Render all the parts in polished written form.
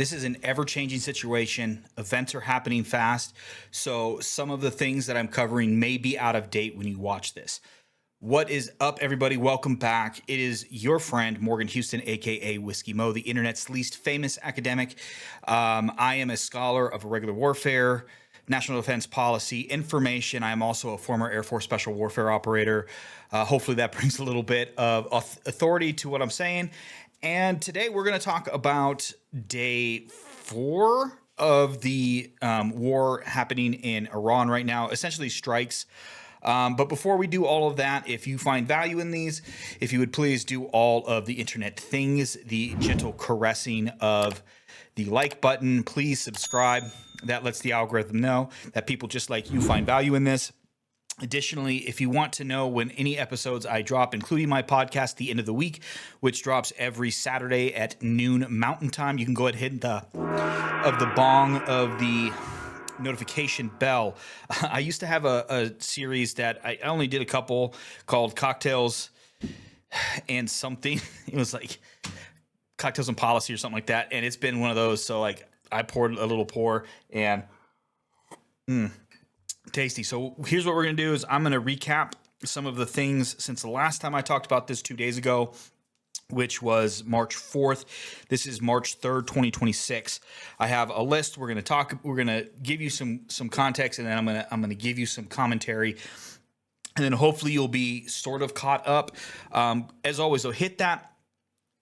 This is an ever-changing situation. Events are happening fast, so some of the things that I'm covering may be out of date when you watch this. What is up, everybody? Welcome back. It is your friend, Morgan Houston, aka Whiskey Mo, the internet's least famous academic. I am a scholar of irregular warfare, national defense policy, information. I am also a former Air Force Special Warfare operator. Hopefully that brings a little bit of authority to what I'm saying. And today we're going to talk about day 4 of the war happening in Iran right now, essentially strikes. But before we do all of that, if you find value in these, if you would please do all of the internet things, the gentle caressing of the like button, please subscribe. That lets the algorithm know that people just like you find value in this. Additionally, if you want to know when any episodes I drop, including my podcast, The End of the Week, which drops every Saturday at noon Mountain Time, you can go ahead and hit the bong of the notification bell. I used to have a series that I only did a couple called Cocktails and something. It was like Cocktails and Policy or something like that. And it's been one of those. So like I poured a little pour and tasty. So here's what we're going to do is I'm going to recap some of the things since the last time I talked about this 2 days ago, which was March 4th. This is March 3rd, 2026. I have a list. We're going to give you some context, and then I'm going to give you some commentary. And then hopefully you'll be sort of caught up. As always, so hit that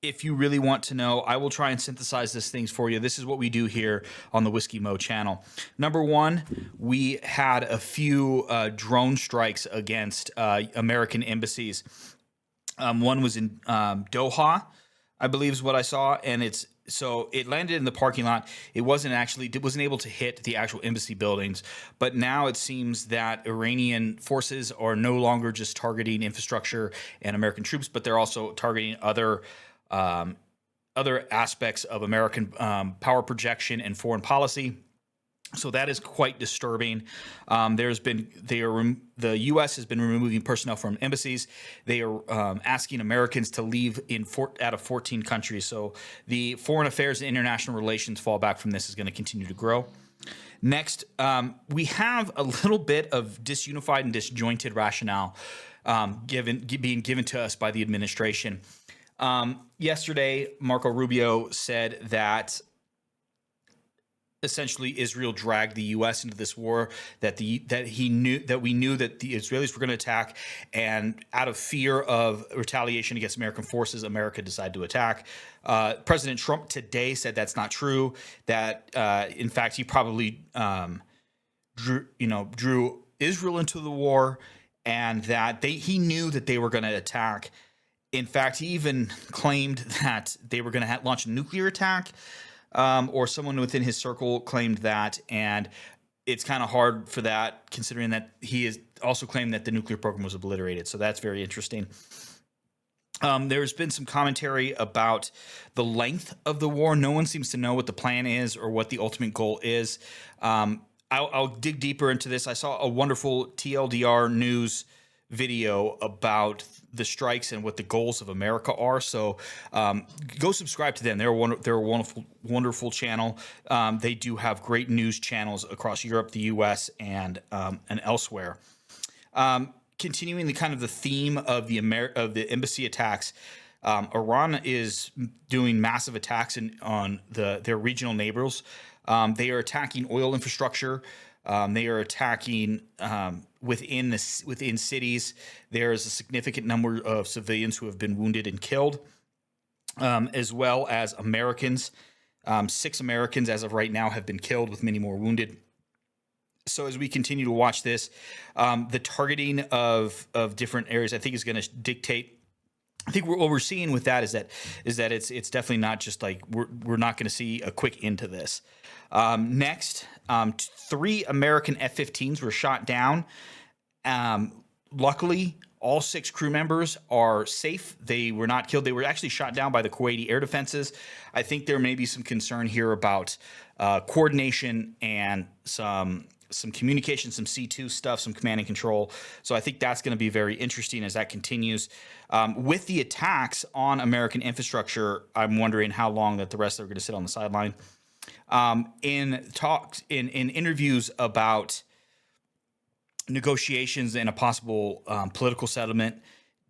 if you really want to know. I will try and synthesize these things for you. This is what we do here on the Whiskey Mo channel. Number one, we had a few drone strikes against American embassies. One was in Doha, I believe is what I saw, and it landed in the parking lot. It wasn't able to hit the actual embassy buildings, but now it seems that Iranian forces are no longer just targeting infrastructure and American troops, but they're also targeting other aspects of American power projection and foreign policy. So that is quite disturbing. The U.S. has been removing personnel from embassies. They are asking Americans to leave out of 14 countries. So the foreign affairs and international relations fallback from this is going to continue to grow. Next, we have a little bit of disunified and disjointed rationale being given to us by the administration. Yesterday, Marco Rubio said that essentially Israel dragged the U.S. into this war, that we knew that the Israelis were going to attack, and out of fear of retaliation against American forces, America decided to attack. President Trump today said that's not true, that in fact he probably drew Israel into the war, and that he knew that they were going to attack. In fact, he even claimed that they were going to launch a nuclear attack. Or someone within his circle claimed that, and it's kind of hard for that considering that he has also claimed that the nuclear program was obliterated. So that's very interesting. There's been some commentary about the length of the war. No one seems to know what the plan is or what the ultimate goal is. I'll dig deeper into this. I saw a wonderful TLDR news video about the strikes and what the goals of America are. So go subscribe to them. They're a wonderful channel. They do have great news channels across Europe, the U.S., and elsewhere. Continuing the theme of the embassy attacks, Iran is doing massive attacks on their regional neighbors. They are attacking oil infrastructure. They are attacking within cities. There is a significant number of civilians who have been wounded and killed, as well as Americans. 6 Americans as of right now have been killed, with many more wounded. So as we continue to watch this, the targeting of different areas, I think, is going to dictate. I think what we're seeing with that is that it's definitely not just like we're not going to see a quick end to this. Next, 3 American F-15s were shot down. Luckily, all 6 crew members are safe. They were not killed. They were actually shot down by the Kuwaiti air defenses. I think there may be some concern here about coordination and some communication, some C2 stuff, some command and control. So I think that's going to be very interesting as that continues. With the attacks on American infrastructure, I'm wondering how long that the rest are going to sit on the sideline. In talks, in interviews about negotiations and a possible political settlement,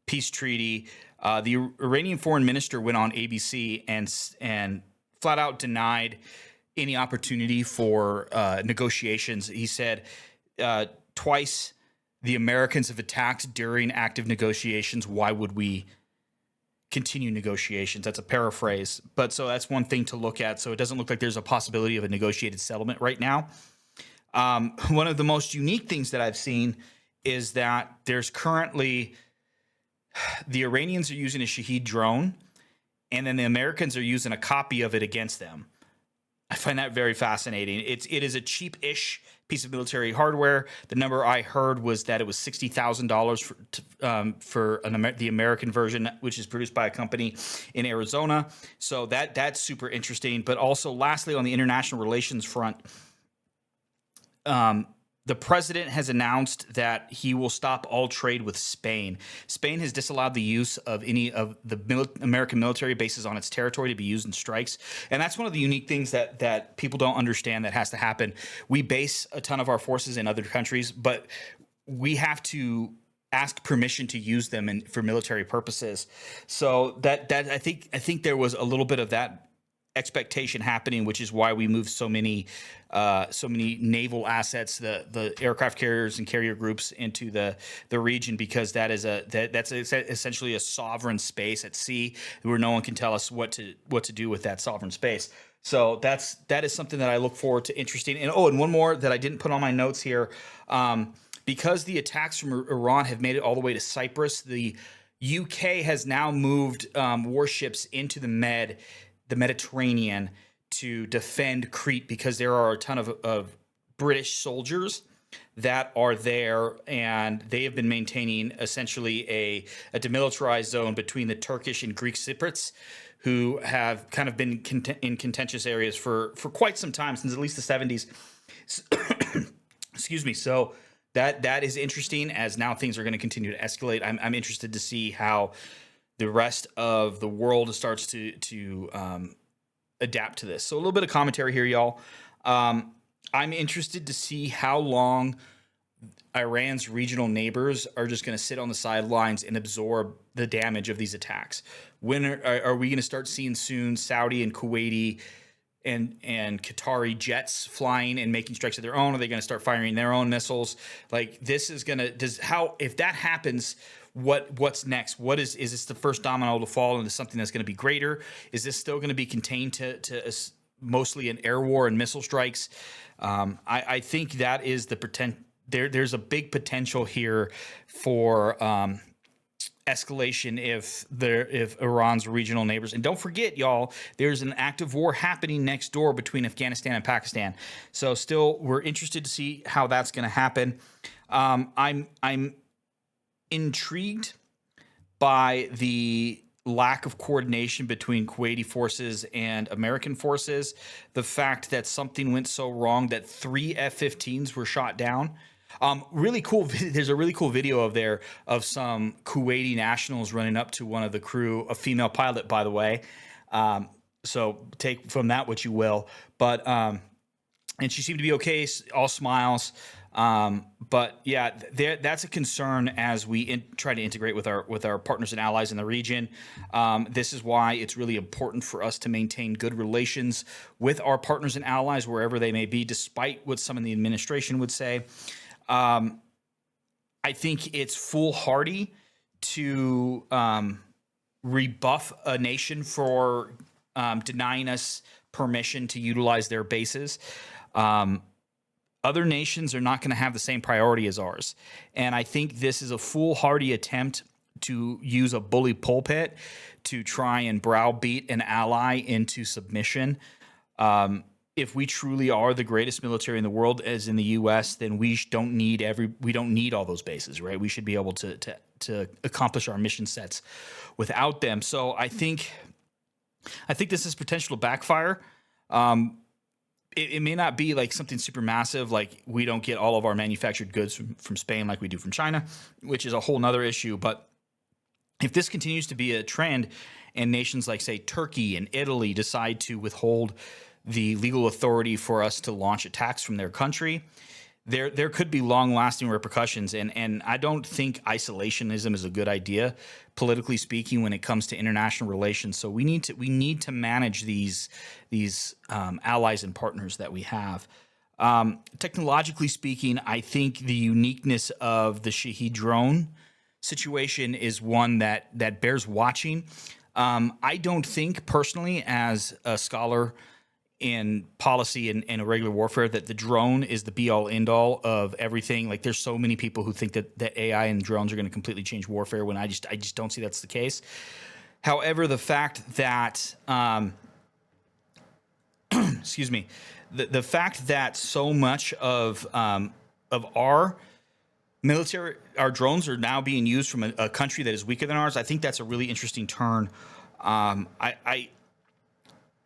peace treaty, the Iranian foreign minister went on ABC and flat out denied any opportunity for negotiations. He said twice the Americans have attacked during active negotiations. Why would we continue negotiations? That's a paraphrase, but so that's one thing to look at. So it doesn't look like there's a possibility of a negotiated settlement right now. One of the most unique things that I've seen is that there's currently the Iranians are using a Shahed drone, and then the Americans are using a copy of it against them. I find that very fascinating. It is a cheap-ish piece of military hardware. The number I heard was that it was $60,000 for the American version, which is produced by a company in Arizona. So that's super interesting. But also, lastly, on the international relations front, the president has announced that he will stop all trade with Spain. Spain has disallowed the use of any of the American military bases on its territory to be used in strikes. And that's one of the unique things that people don't understand that has to happen. We base a ton of our forces in other countries, but we have to ask permission to use them for military purposes. So that I think there was a little bit of that expectation happening, which is why we moved so many naval assets, the aircraft carriers and carrier groups into the region, because that's essentially a sovereign space at sea where no one can tell us what to do with that sovereign space. So that is something that I look forward to. Interesting. And one more that I didn't put on my notes here, because the attacks from Iran have made it all the way to Cyprus. The UK has now moved warships into the Mediterranean to defend Crete, because there are a ton of British soldiers that are there, and they have been maintaining essentially a demilitarized zone between the Turkish and Greek Cypriots, who have kind of been in contentious areas for quite some time, since at least the 70s. Excuse me. So that is interesting, as now things are going to continue to escalate. I'm interested to see how the rest of the world starts to adapt to this. So a little bit of commentary here, y'all. I'm interested to see how long Iran's regional neighbors are just going to sit on the sidelines and absorb the damage of these attacks. When are we going to start seeing soon Saudi and Kuwaiti and Qatari jets flying and making strikes of their own? Are they going to start firing their own missiles? Like, this is going to if that happens, what's next? Is this the first domino to fall into something that's going to be greater? Is this still going to be contained to mostly an air war and missile strikes? I think that is the pretend. There's a big potential here for escalation if Iran's regional neighbors. And don't forget, y'all, there's an active war happening next door between Afghanistan and Pakistan. So still, we're interested to see how that's going to happen. I'm intrigued by the lack of coordination between Kuwaiti forces and American forces. The fact that something went so wrong that 3 F-15s were shot down. Really cool. There's a really cool video of some Kuwaiti nationals running up to one of the crew, a female pilot, by the way. So take from that what you will. But and she seemed to be okay, all smiles. But yeah, that's a concern as we try to integrate with our partners and allies in the region. This is why it's really important for us to maintain good relations with our partners and allies wherever they may be, despite what some in the administration would say. I think it's foolhardy to rebuff a nation for denying us permission to utilize their bases. Other nations are not going to have the same priority as ours. And I think this is a foolhardy attempt to use a bully pulpit to try and browbeat an ally into submission. If we truly are the greatest military in the world, as in the U.S., then we don't need all those bases, right? We should be able to accomplish our mission sets without them. So I think this has potential to backfire. It may not be like something super massive, like we don't get all of our manufactured goods from Spain like we do from China, which is a whole nother issue. But if this continues to be a trend and nations like, say, Turkey and Italy decide to withhold the legal authority for us to launch attacks from their country, there could be long-lasting repercussions. And I don't think isolationism is a good idea, politically speaking, when it comes to international relations. So we need to manage these allies and partners that we have. Technologically speaking, I think the uniqueness of the Shahed drone situation is one that bears watching. I don't think personally, as a scholar in policy and irregular warfare, that the drone is the be all end all of everything. Like, there's so many people who think that AI and drones are going to completely change warfare, when I just don't see that's the case. However, the fact that excuse me, the fact that so much of our military, our drones are now being used from a country that is weaker than ours, I think that's a really interesting turn.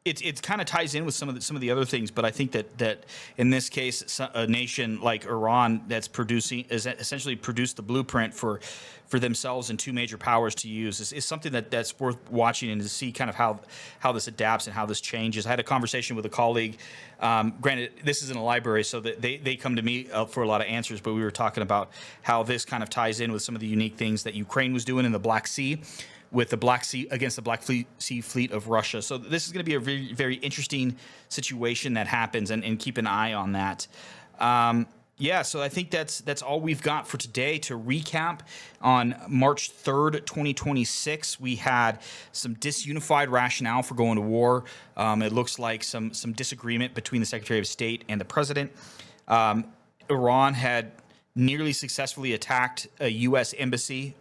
It kind of ties in with some of the other things, but I think that in this case, a nation like Iran that's essentially produced the blueprint for themselves and two major powers to use is something that's worth watching, and to see kind of how this adapts and how this changes. I had a conversation with a colleague. Granted, this is in a library, so that they come to me for a lot of answers, but we were talking about how this kind of ties in with some of the unique things that Ukraine was doing in the Black Sea, with the Black Sea against the Black Sea fleet of Russia. So this is going to be a very, very interesting situation that happens, and keep an eye on that. So I think that's all we've got for today. To recap, on March 3rd, 2026, we had some disunified rationale for going to war. It looks like some disagreement between the Secretary of State and the President. Iran had nearly successfully attacked a U.S. embassy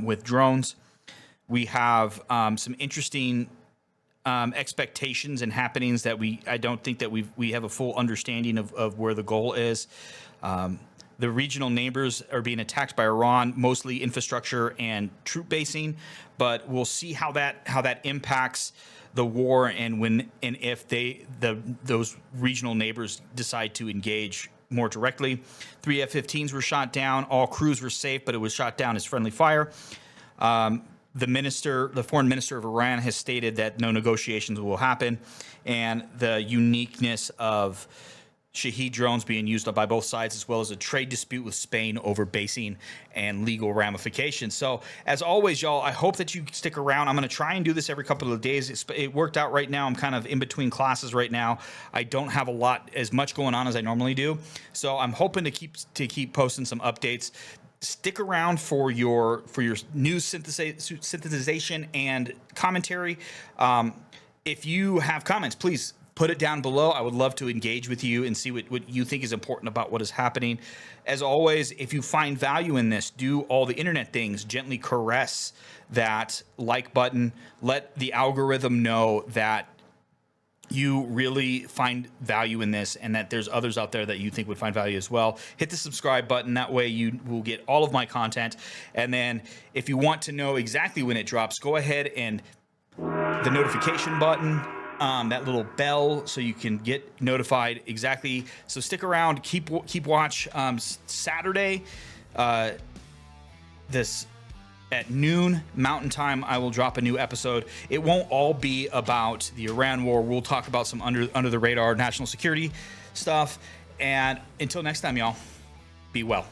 with drones. We have some interesting expectations and happenings that I don't think that we have a full understanding of where the goal is. The regional neighbors are being attacked by Iran, mostly infrastructure and troop basing, but we'll see how that impacts the war, and if those regional neighbors decide to engage more directly. 3 F-15s were shot down. All crews were safe, but it was shot down as friendly fire. The foreign minister of Iran has stated that no negotiations will happen, and the uniqueness of Shahed drones being used by both sides, as well as a trade dispute with Spain over basing and legal ramifications. So, as always, y'all, I hope that you stick around. I'm going to try and do this every couple of days. It worked out right now. I'm kind of in between classes right now. I don't have as much going on as I normally do, so I'm hoping to keep posting some updates. Stick around for your news synthesization and commentary. If you have comments, please put it down below. I would love to engage with you and see what you think is important about what is happening. As always, if you find value in this, do all the internet things. Gently caress that like button. Let the algorithm know that you really find value in this, and that there's others out there that you think would find value as well. Hit the subscribe button. That way you will get all of my content. And then if you want to know exactly when it drops, go ahead and the notification button, that little bell, so you can get notified exactly. So stick around, keep watch. Saturday, this at noon Mountain Time, I will drop a new episode. It won't all be about the Iran war. We'll talk about some under the radar national security stuff. And until next time, y'all, be well.